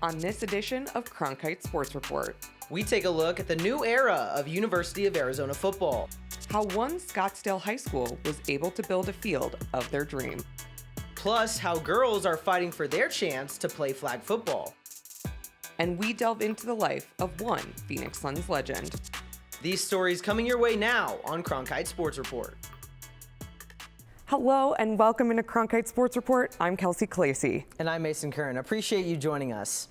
On this edition of Cronkite Sports Report, we take a look at the new era of University of Arizona football. How one Scottsdale high school was able to build a field of their dream. Plus, how girls are fighting for their chance to play flag football. And we delve into the life of one Phoenix Suns legend. These stories coming your way now on Cronkite Sports Report. Hello and welcome into Cronkite Sports Report. I'm Kelsey Clacy. And I'm Mason Kern. Appreciate you joining us.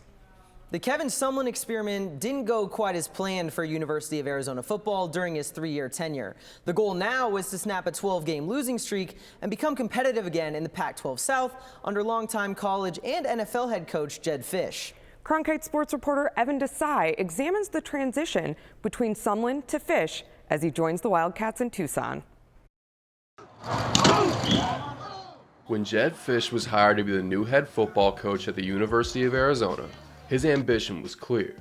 The Kevin Sumlin experiment didn't go quite as planned for University of Arizona football during his 3-year tenure. The goal now is to snap a 12-game losing streak and become competitive again in the Pac-12 South under longtime college and NFL head coach Jedd Fisch. Cronkite Sports reporter Evan Desai examines the transition between Sumlin to Fisch as he joins the Wildcats in Tucson. When Jedd Fisch was hired to be the new head football coach at the University of Arizona, his ambition was clear.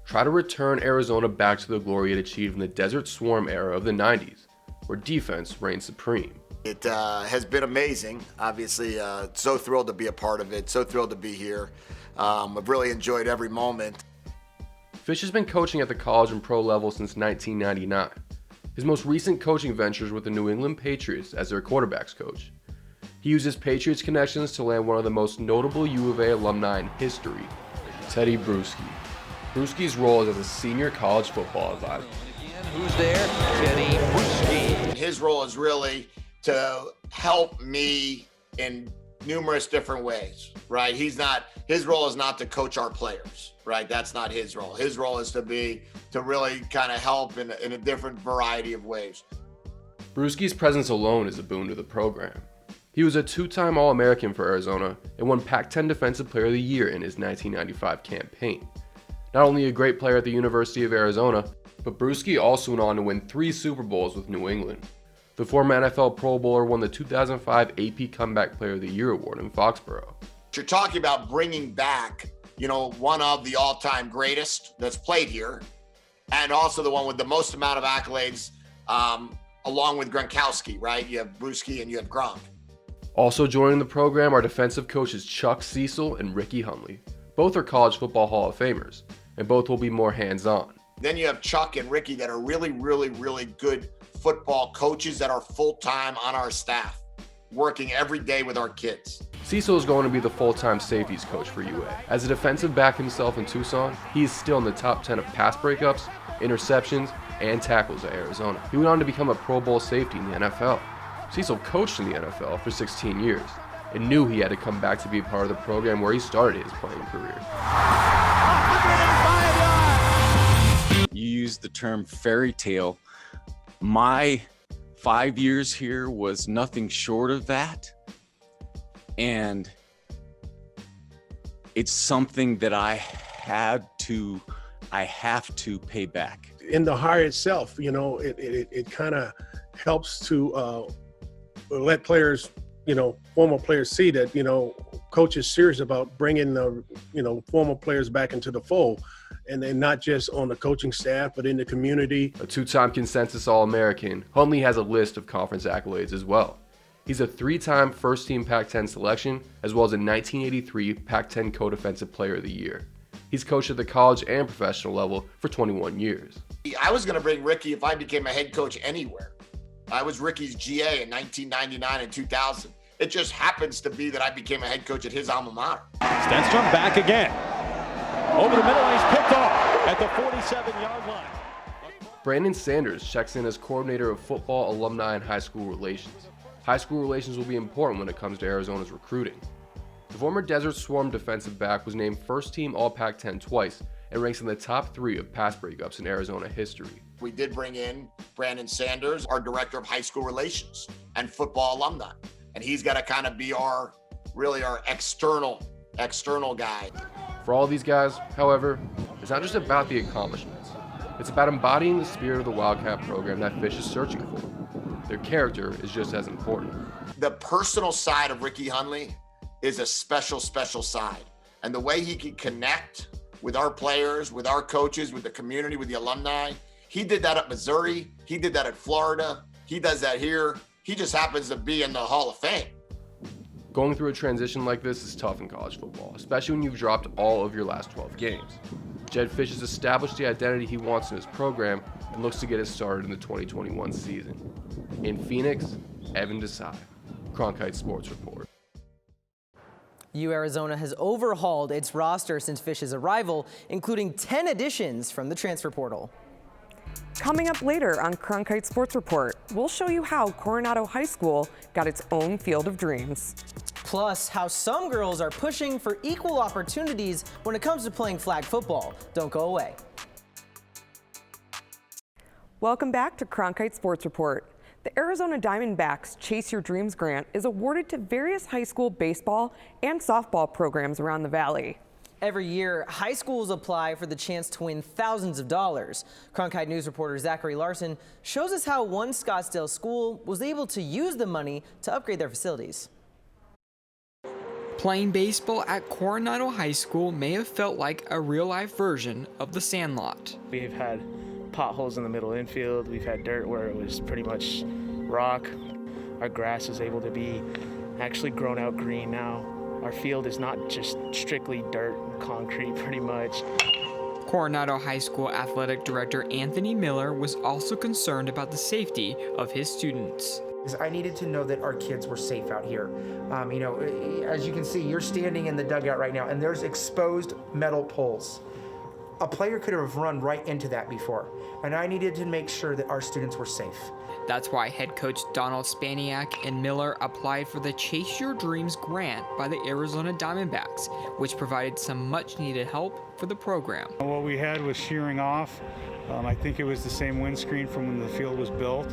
Try to return Arizona back to the glory it achieved in the Desert Swarm era of the 90s, where defense reigned supreme. It has been amazing. Obviously, so thrilled to be a part of it, so thrilled to be here. I've really enjoyed every moment. Fisch has been coaching at the college and pro level since 1999. His most recent coaching ventures with the New England Patriots as their quarterbacks coach. He used his Patriots connections to land one of the most notable U of A alumni in history, Teddy Bruschi. Bruschi's role is as a senior college football advisor. Who's there? Teddy Bruschi. His role is really to help me in numerous different ways, right? His role is not to coach our players, right? That's not his role. His role is to really kind of help in a different variety of ways. Bruschi's presence alone is a boon to the program. He was a 2-time All-American for Arizona and won Pac-10 Defensive Player of the Year in his 1995 campaign. Not only a great player at the University of Arizona, but Bruschi also went on to win 3 Super Bowls with New England. The former NFL Pro Bowler won the 2005 AP Comeback Player of the Year award in Foxborough. You're talking about bringing back, one of the all-time greatest that's played here, and also the one with the most amount of accolades, along with Gronkowski, right? You have Bruschi and you have Gronk. Also joining the program are defensive coaches Chuck Cecil and Ricky Hunley. Both are College Football Hall of Famers, and both will be more hands-on. Then you have Chuck and Ricky that are really, really, really good football coaches that are full-time on our staff, working every day with our kids. Cecil is going to be the full-time safeties coach for UA. As a defensive back himself in Tucson, he is still in the top 10 of pass breakups, interceptions, and tackles at Arizona. He went on to become a Pro Bowl safety in the NFL. Cecil coached in the NFL for 16 years and knew he had to come back to be part of the program where he started his playing career. You used the term fairy tale. My 5 years here was nothing short of that. And it's something that I have to pay back. In the hire itself, it kind of helps to let players, former players see that, coach is serious about bringing the, former players back into the fold. And then not just on the coaching staff, but in the community. A 2-time consensus All-American, Hunley has a list of conference accolades as well. He's a 3-time first-team Pac-10 selection, as well as a 1983 Pac-10 Co-Defensive Player of the Year. He's coached at the college and professional level for 21 years. I was going to bring Ricky if I became a head coach anywhere. I was Ricky's GA in 1999 and 2000. It just happens to be that I became a head coach at his alma mater. Stenstrom back again. Over the middle, he's picked off at the 47-yard line. Brandon Sanders checks in as coordinator of football, alumni, and high school relations. High school relations will be important when it comes to Arizona's recruiting. The former Desert Swarm defensive back was named first-team All-Pac-10 twice and ranks in the top 3 of pass breakups in Arizona history. We did bring in Brandon Sanders, our director of high school relations and football alumni. And he's got to kind of be our external guy. For all these guys, however, it's not just about the accomplishments. It's about embodying the spirit of the Wildcat program that Fisch is searching for. Their character is just as important. The personal side of Ricky Hunley is a special, special side. And the way he can connect with our players, with our coaches, with the community, with the alumni, he did that at Missouri. He did that at Florida. He does that here. He just happens to be in the Hall of Fame. Going through a transition like this is tough in college football, especially when you've dropped all of your last 12 games. Jedd Fisch has established the identity he wants in his program and looks to get it started in the 2021 season. In Phoenix, Evan Desai, Cronkite Sports Report. Arizona has overhauled its roster since Fisch's arrival, including 10 additions from the transfer portal. Coming up later on Cronkite Sports Report, we'll show you how Coronado High School got its own field of dreams. Plus, how some girls are pushing for equal opportunities when it comes to playing flag football. Don't go away. Welcome back to Cronkite Sports Report. The Arizona Diamondbacks Chase Your Dreams grant is awarded to various high school baseball and softball programs around the valley. Every year, high schools apply for the chance to win thousands of dollars. Cronkite News reporter Zachary Larson shows us how one Scottsdale school was able to use the money to upgrade their facilities. Playing baseball at Coronado High School may have felt like a real-life version of the Sandlot. We've had potholes in the middle infield. We've had dirt where it was pretty much rock. Our grass is able to be actually grown out green now. Our field is not just strictly dirt and concrete pretty much. Coronado High School Athletic Director Anthony Miller was also concerned about the safety of his students. I needed to know that our kids were safe out here. As you can see, you're standing in the dugout right now and there's exposed metal poles. A player could have run right into that before, and I needed to make sure that our students were safe. That's why head coach Donald Spaniak and Miller applied for the Chase Your Dreams grant by the Arizona Diamondbacks, which provided some much-needed help for the program. What we had was shearing off. I think it was the same windscreen from when the field was built,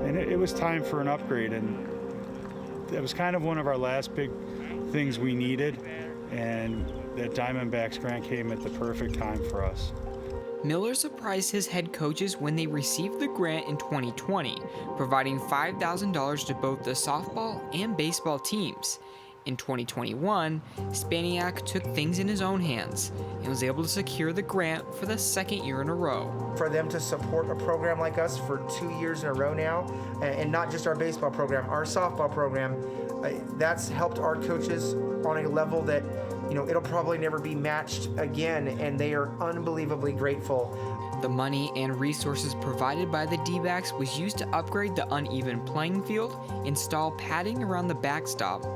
and it was time for an upgrade, and it was kind of one of our last big things we needed, and that Diamondbacks grant came at the perfect time for us. Miller surprised his head coaches when they received the grant in 2020, providing $5,000 to both the softball and baseball teams. In 2021, Spaniak took things in his own hands and was able to secure the grant for the second year in a row. For them to support a program like us for 2 years in a row now, and not just our baseball program, our softball program, that's helped our coaches on a level that it'll probably never be matched again, and they are unbelievably grateful. The money and resources provided by the D-backs was used to upgrade the uneven playing field, install padding around the backstop,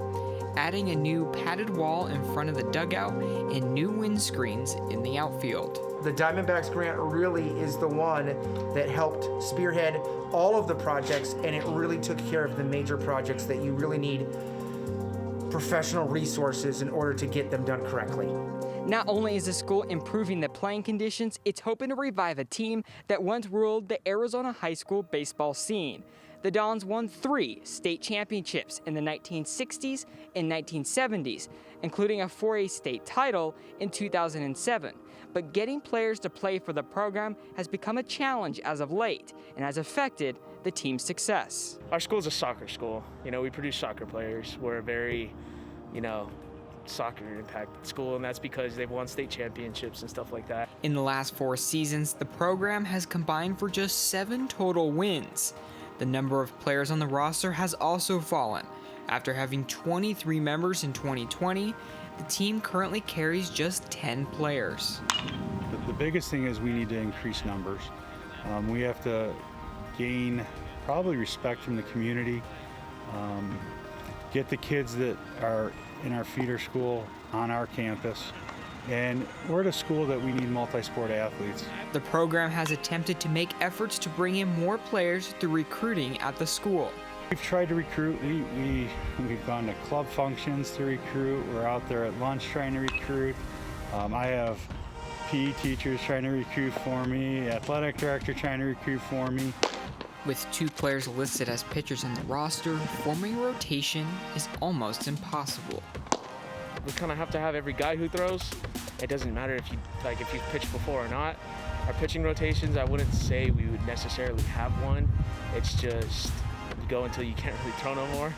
adding a new padded wall in front of the dugout, and new windscreens in the outfield. The Diamondbacks grant really is the one that helped spearhead all of the projects, and it really took care of the major projects that you really need professional resources in order to get them done correctly. Not only is the school improving the playing conditions, it's hoping to revive a team that once ruled the Arizona high school baseball scene. The Dons won 3 state championships in the 1960s and 1970s, including a 4A state title in 2007. But getting players to play for the program has become a challenge as of late and has affected the team's success. Our school's a soccer school. We produce soccer players. We're a very, soccer impacted school, and that's because they've won state championships and stuff like that. In the last 4 seasons, the program has combined for just 7 total wins. The number of players on the roster has also fallen. After having 23 members in 2020, the team currently carries just 10 players. The biggest thing is we need to increase numbers. We have to gain probably respect from the community, get the kids that are in our feeder school on our campus. And we're at a school that we need multi-sport athletes. The program has attempted to make efforts to bring in more players through recruiting at the school. We've tried to recruit. We've gone to club functions to recruit. We're out there at lunch trying to recruit. I have PE teachers trying to recruit for me, athletic director trying to recruit for me. With 2 players listed as pitchers in the roster, forming a rotation is almost impossible. We kind of have to have every guy who throws. It doesn't matter if you've pitched before or not. Our pitching rotations, I wouldn't say we would necessarily have one. It's just you go until you can't really throw no more.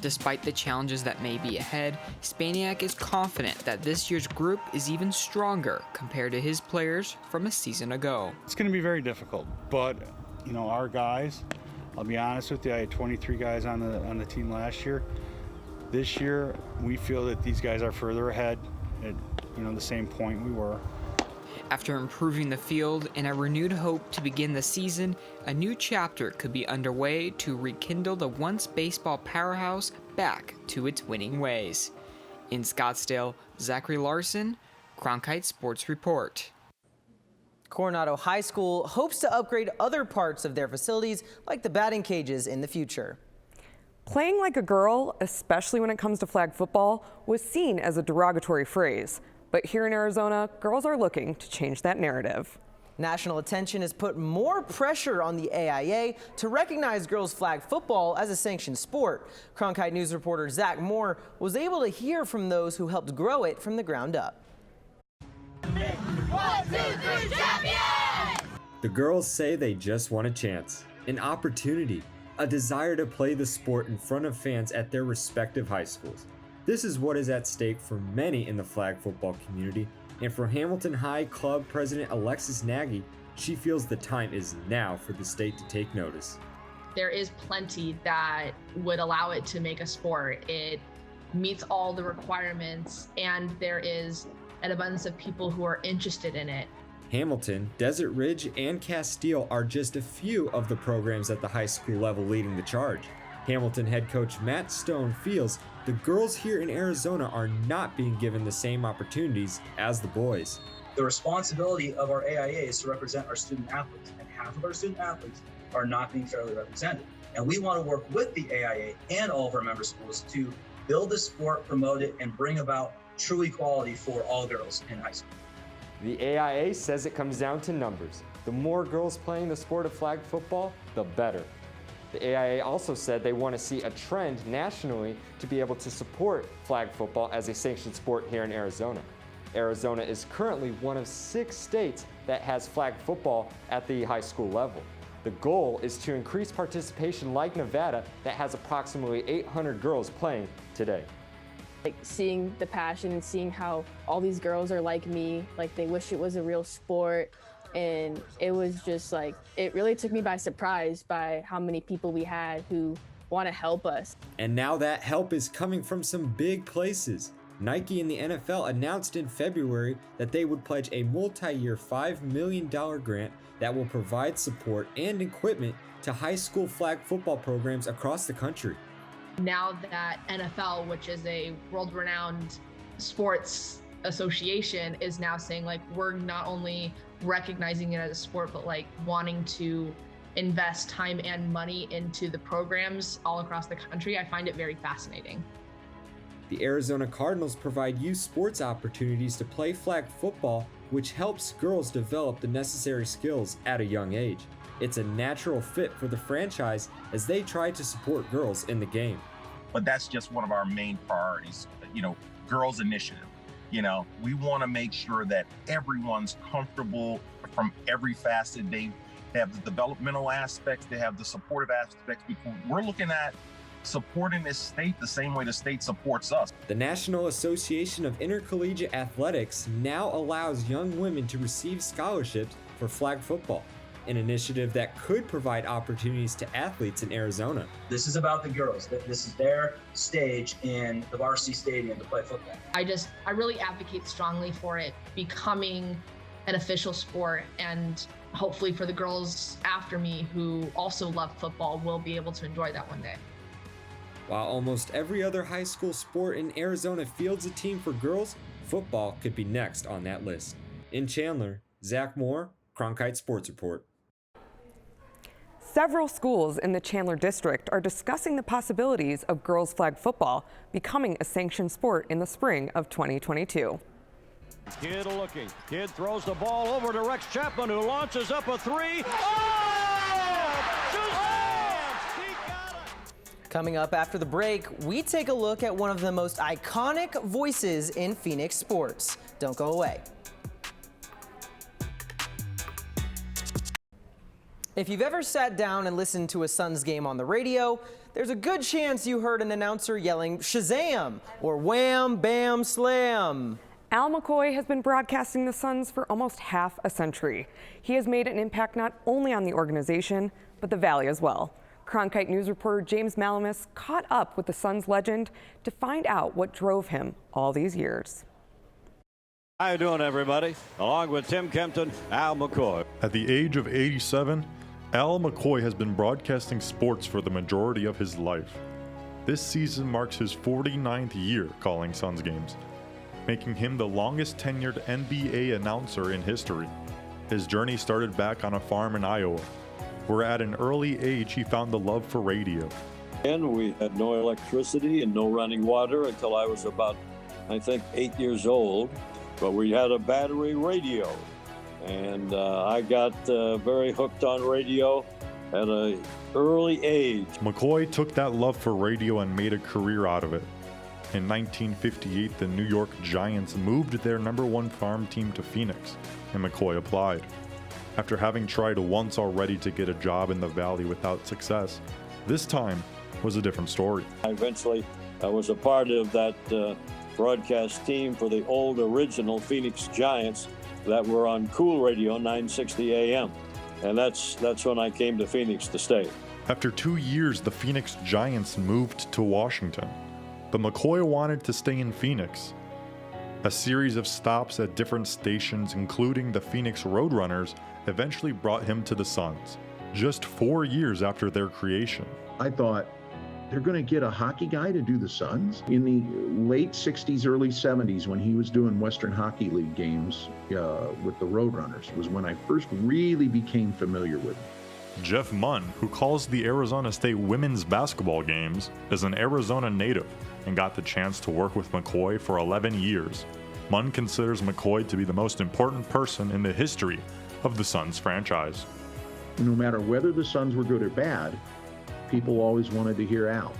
Despite the challenges that may be ahead, Spaniak is confident that this year's group is even stronger compared to his players from a season ago. It's going to be very difficult, but our guys, I'll be honest with you, I had 23 guys on the team last year. This year, we feel that these guys are further ahead at the same point we were. After improving the field and a renewed hope to begin the season, a new chapter could be underway to rekindle the once baseball powerhouse back to its winning ways. In Scottsdale, Zachary Larson, Cronkite Sports Report. Coronado High School hopes to upgrade other parts of their facilities, like the batting cages, in the future. Playing like a girl, especially when it comes to flag football, was seen as a derogatory phrase. But here in Arizona, girls are looking to change that narrative. National attention has put more pressure on the AIA to recognize girls flag football as a sanctioned sport. Cronkite News reporter Zach Moore was able to hear from those who helped grow it from the ground up. 1, 2, 3, champions! The girls say they just want a chance, an opportunity, a desire to play the sport in front of fans at their respective high schools. This is what is at stake for many in the flag football community, and for Hamilton High Club President Alexis Nagy, she feels the time is now for the state to take notice. There is plenty that would allow it to make a sport. It meets all the requirements, and there is an abundance of people who are interested in it. Hamilton, Desert Ridge, and Castile are just a few of the programs at the high school level leading the charge. Hamilton head coach Matt Stone feels the girls here in Arizona are not being given the same opportunities as the boys. The responsibility of our AIA is to represent our student athletes, and half of our student athletes are not being fairly represented. And we want to work with the AIA and all of our member schools to build the sport, promote it, and bring about true equality for all girls in high school. The AIA says it comes down to numbers. The more girls playing the sport of flag football, the better. The AIA also said they want to see a trend nationally to be able to support flag football as a sanctioned sport here in Arizona. Arizona is currently one of 6 states that has flag football at the high school level. The goal is to increase participation like Nevada that has approximately 800 girls playing today. Like seeing the passion and seeing how all these girls are like me, like they wish it was a real sport. And it was just like, it really took me by surprise by how many people we had who want to help us. And now that help is coming from some big places. Nike and the NFL announced in February that they would pledge a multi-year $5 million grant that will provide support and equipment to high school flag football programs across the country. Now that NFL, which is a world-renowned sports association, is now saying like, we're not only recognizing it as a sport, but like wanting to invest time and money into the programs all across the country, I find it very fascinating. The Arizona Cardinals provide youth sports opportunities to play flag football, which helps girls develop the necessary skills at a young age. It's a natural fit for the franchise as they try to support girls in the game. But that's just one of our main priorities, girls initiative. We want to make sure that everyone's comfortable from every facet. They have the developmental aspects, they have the supportive aspects. We're looking at supporting this state the same way the state supports us. The National Association of Intercollegiate Athletics now allows young women to receive scholarships for flag football, an initiative that could provide opportunities to athletes in Arizona. This is about the girls. This is their stage in the varsity stadium to play football. I really advocate strongly for it becoming an official sport, and hopefully for the girls after me who also love football will be able to enjoy that one day. While almost every other high school sport in Arizona fields a team for girls, football could be next on that list. In Chandler, Zach Moore, Cronkite Sports Report. Several schools in the Chandler district are discussing the possibilities of girls flag football becoming a sanctioned sport in the spring of 2022. Kid looking. Kid throws the ball over to Rex Chapman, who launches up a 3. Coming up after the break, we take a look at one of the most iconic voices in Phoenix sports. Don't go away. If you've ever sat down and listened to a Suns game on the radio, there's a good chance you heard an announcer yelling Shazam or Wham, Bam, Slam. Al McCoy has been broadcasting the Suns for almost half a century. He has made an impact not only on the organization, but the Valley as well. Cronkite News reporter James Malamus caught up with the Suns legend to find out what drove him all these years. How you doing, everybody? Along with Tim Kempton, Al McCoy. At the age of 87, Al McCoy has been broadcasting sports for the majority of his life. This season marks his 49th year calling Suns games, making him the longest tenured NBA announcer in history. His journey started back on a farm in Iowa, where at an early age he found the love for radio. And we had no electricity and no running water until I was about, I think, 8 years old. But we had a battery radio, and I got very hooked on radio at an early age. McCoy took that love for radio and made a career out of it. In 1958, the New York Giants moved their #1 farm team to Phoenix, and McCoy applied. After having tried once already to get a job in the Valley without success, this time was a different story. Eventually, I was a part of that broadcast team for the old original Phoenix Giants that were on Cool Radio 960 AM. And that's when I came to Phoenix to stay. After 2 years, the Phoenix Giants moved to Washington, but McCoy wanted to stay in Phoenix. A series of stops at different stations, including the Phoenix Roadrunners, eventually brought him to the Suns, just 4 years after their creation. I thought, they're going to get a hockey guy to do the Suns? In the late 60s, early 70s, when he was doing Western Hockey League games with the Roadrunners, was when I first really became familiar with him. Jeff Munn, who calls the Arizona State women's basketball games, is an Arizona native and got the chance to work with McCoy for 11 years. Munn considers McCoy to be the most important person in the history of the Suns franchise. No matter whether the Suns were good or bad, people always wanted to hear Al.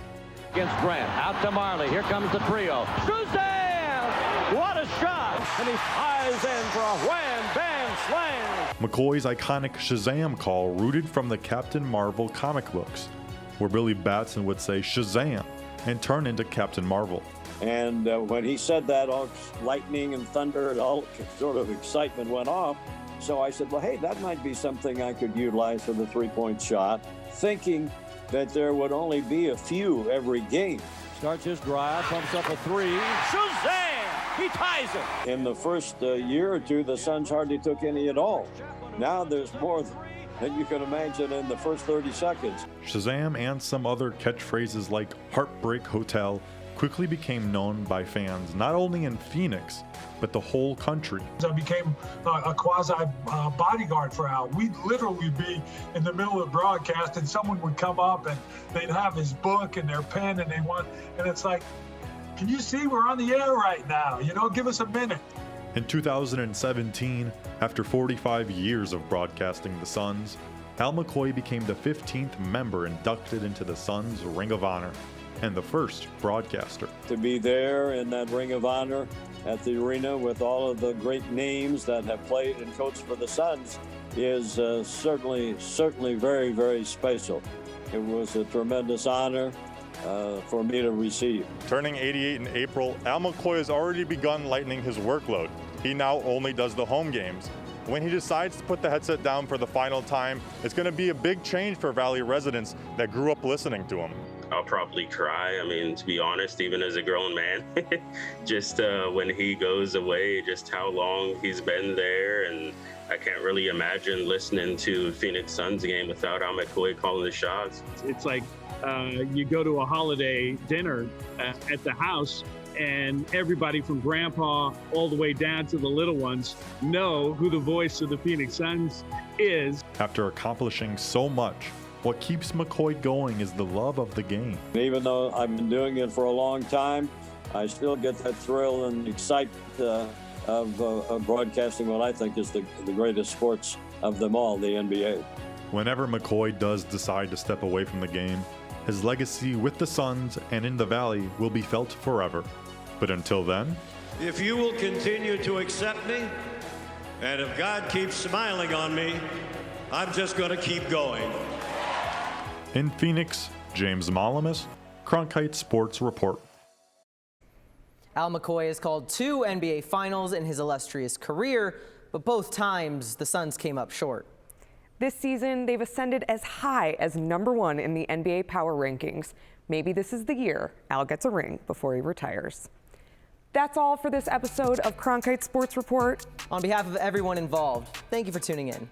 Against Grant, out to Marley. Here comes the trio. Shazam! What a shot! And he flies in for a wham, bam, slam! McCoy's iconic Shazam call rooted from the Captain Marvel comic books, where Billy Batson would say Shazam and turn into Captain Marvel. And when he said that, all lightning and thunder and all sort of excitement went off. So I said, well, hey, that might be something I could utilize for the three-point shot, thinking that there would only be a few every game. Starts his drive, pumps up a three. Shazam! He ties it! In the first year or two, the Suns hardly took any at all. Now there's more than you can imagine in the first 30 seconds. Shazam and some other catchphrases like Heartbreak Hotel quickly became known by fans not only in Phoenix, but the whole country. I became a quasi bodyguard for Al. We'd literally be in the middle of the broadcast and someone would come up and they'd have his book and their pen and and it's like, can you see we're on the air right now? You know, give us a minute. In 2017, after 45 years of broadcasting the Suns, Al McCoy became the 15th member inducted into the Suns Ring of Honor and the first broadcaster. To be there in that Ring of Honor at the arena with all of the great names that have played and coached for the Suns is certainly very, very special. It was a tremendous honor for me to receive. Turning 88 in April, Al McCoy has already begun lightening his workload. He now only does the home games. When he decides to put the headset down for the final time, it's going to be a big change for Valley residents that grew up listening to him. I'll probably cry. I mean, to be honest, even as a grown man, just when he goes away, just how long he's been there. And I can't really imagine listening to Phoenix Suns game without Al McCoy calling the shots. It's like you go to a holiday dinner at the house and everybody from grandpa all the way down to the little ones know who the voice of the Phoenix Suns is. After accomplishing so much, what keeps McCoy going is the love of the game. Even though I've been doing it for a long time, I still get that thrill and excitement of broadcasting what I think is the greatest sports of them all, the NBA. Whenever McCoy does decide to step away from the game, his legacy with the Suns and in the Valley will be felt forever. But until then, if you will continue to accept me, and if God keeps smiling on me, I'm just going to keep going. In Phoenix, James Malamus, Cronkite Sports Report. Al McCoy has called 2 NBA Finals in his illustrious career, but both times the Suns came up short. This season, they've ascended as high as #1 in the NBA power rankings. Maybe this is the year Al gets a ring before he retires. That's all for this episode of Cronkite Sports Report. On behalf of everyone involved, thank you for tuning in.